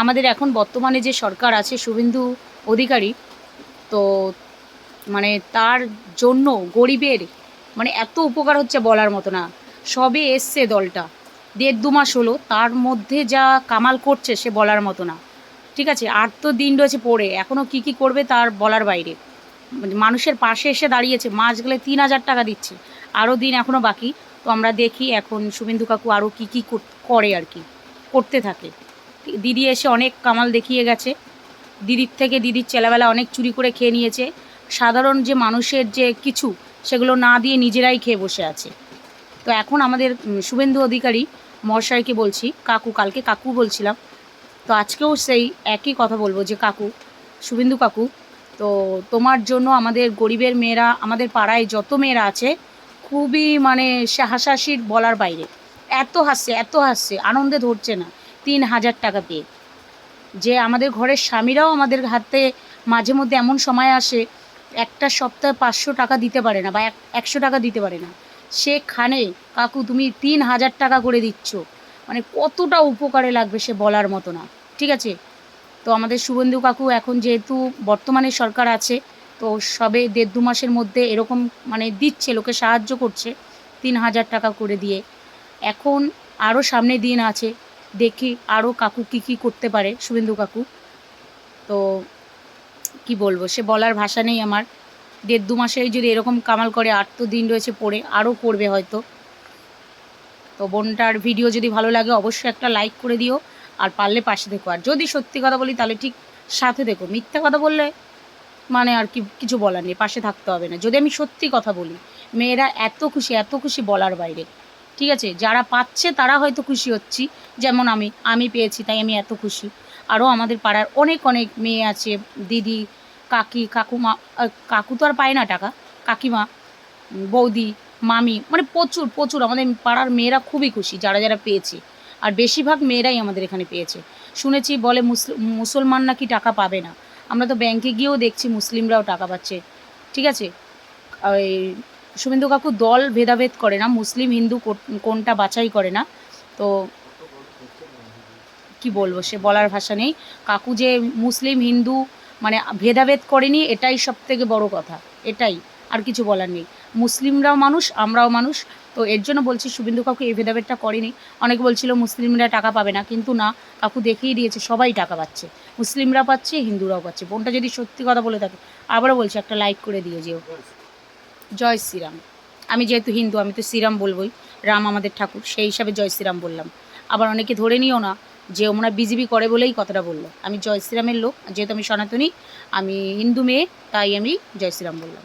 আমাদের এখন বর্তমানে যে সরকার আছে শুভেন্দু অধিকারী, তো মানে তার জন্য গরিবের মানে এত উপকার হচ্ছে বলার মতো না। সবে এসছে দলটা, 1.5-2 মাস হলো, তার মধ্যে যা কামাল করছে সে বলার মতো না। ঠিক আছে, আর তো দিন রয়েছে পড়ে, এখনও কি কি করবে তার বলার বাইরে। মানে মানুষের পাশে এসে দাঁড়িয়েছে, মাস গেলে 3,000 টাকা দিচ্ছে, আরও দিন এখনও বাকি। তো আমরা দেখি এখন শুভেন্দু কাকু আরও কী কী করে আর কি, করতে থাকে। দিদি এসে অনেক কামাল দেখিয়ে গেছে, দিদির থেকে দিদির ছেলেবেলা অনেক চুরি করে খেয়ে নিয়েছে। সাধারণ যে মানুষের যে কিছু, সেগুলো না দিয়ে নিজেরাই খেয়ে বসে আছে। তো এখন আমাদের শুভেন্দু অধিকারী মহাশয়কে বলছি, কাকু, কালকে কাকু বলছিলাম, তো আজকেও সেই একই কথা বলবো যে কাকু, শুভেন্দু কাকু, তো তোমার জন্য আমাদের গরিবের মেয়েরা, আমাদের পাড়ায় যত মেয়েরা আছে, খুবই মানে সে হাসাহাসির বলার বাইরে। এত হাসছে, এত হাসছে, আনন্দে ধরছে না 3,000 টাকা পেয়ে। যে আমাদের ঘরের স্বামীরাও আমাদের হাতে মাঝে মধ্যে এমন সময় আসে, একটা সপ্তাহে 500 টাকা দিতে পারে না বা 100 টাকা দিতে পারে না, সেখানে কাকু তুমি 3,000 টাকা করে দিচ্ছ, মানে কতটা উপকারে লাগবে সে বলার মতো না। ঠিক আছে, তো আমাদের শুভেন্দু কাকু এখন যেহেতু বর্তমানে সরকার আছে, তো সবে 1.5-2 মাসের মধ্যে এরকম মানে দিচ্ছে, লোকে সাহায্য করছে 3,000 টাকা করে দিয়ে। এখন আরও সামনে দিন আছে, দেখি আরও কাকু কী কী করতে পারে শুভেন্দু কাকু। তো কি বলবো, সে বলার ভাষা নেই আমার। 1.5-2 মাসেই যদি এরকম কামাল করে, আর তো দিন রয়েছে পড়ে, আরও করবে হয়তো। তো বোনটার ভিডিও যদি ভালো লাগে অবশ্যই একটা লাইক করে দিও, আর পারলে পাশে দেখো। আর যদি সত্যি কথা বলি তাহলে ঠিক সাথে দেখো, মিথ্যা কথা বললে মানে আর কি কিছু বলার নেই, পাশে থাকতে হবে না। যদি আমি সত্যি কথা বলি, মেয়েরা এত খুশি, এত খুশি বলার বাইরে। ঠিক আছে, যারা পাচ্ছে তারা হয়তো খুশি হচ্ছি, যেমন আমি পেয়েছি তাই আমি এত খুশি। আরও আমাদের পাড়ার অনেক অনেক মেয়ে আছে, দিদি, কাকুমা, কাকু তো আর পায় না টাকা, কাকিমা, বৌদি, মামি, মানে প্রচুর প্রচুর আমাদের পাড়ার মেয়েরা খুবই খুশি যারা যারা পেয়েছে। আর বেশিরভাগ মেয়েরাই আমাদের এখানে পেয়েছে। শুনেছি বলে মুসলমান নাকি টাকা পাবে না, আমরা তো ব্যাংকে গিয়েও দেখছি মুসলিমরাও টাকা পাচ্ছে। ঠিক আছে, ওই শুভেন্দু কাকু দল ভেদাভেদ করে না, মুসলিম হিন্দু কোনটা বাছাই করে না। তো কি বলবো, সে বলার ভাষা নেই। কাকু যে মুসলিম হিন্দু মানে ভেদাভেদ করেনি, এটাই সব থেকে বড় কথা, এটাই, আর কিছু বলার নেই। মুসলিমরাও মানুষ, আমরাও মানুষ। তো এর জন্য বলছি শুভেন্দু কাকু এই ভেদাভেদটা করেনি। অনেকে বলছিল মুসলিমরা টাকা পাবে না, কিন্তু না, কাকু দেখিয়ে দিয়েছে সবাই টাকা পাচ্ছে, মুসলিমরা পাচ্ছে, হিন্দুরাও পাচ্ছে। বোনটা যদি সত্যি কথা বলে থাকে, আবারও বলছি একটা লাইক করে দিয়ে যেও। জয় শ্রীরাম। আমি যেহেতু হিন্দু, আমি তো শ্রীরাম বলবই, রাম আমাদের ঠাকুর, সেই হিসাবে জয় শ্রীরাম বললাম। আবার অনেকে ধরে নিও না যে ওমরা বিজেপি করে বলেই কথাটা বললো। আমি জয় শ্রীরামের লোক, যেহেতু আমি সনাতনী, আমি হিন্দু মেয়ে, তাই আমি জয় শ্রীরাম বললাম।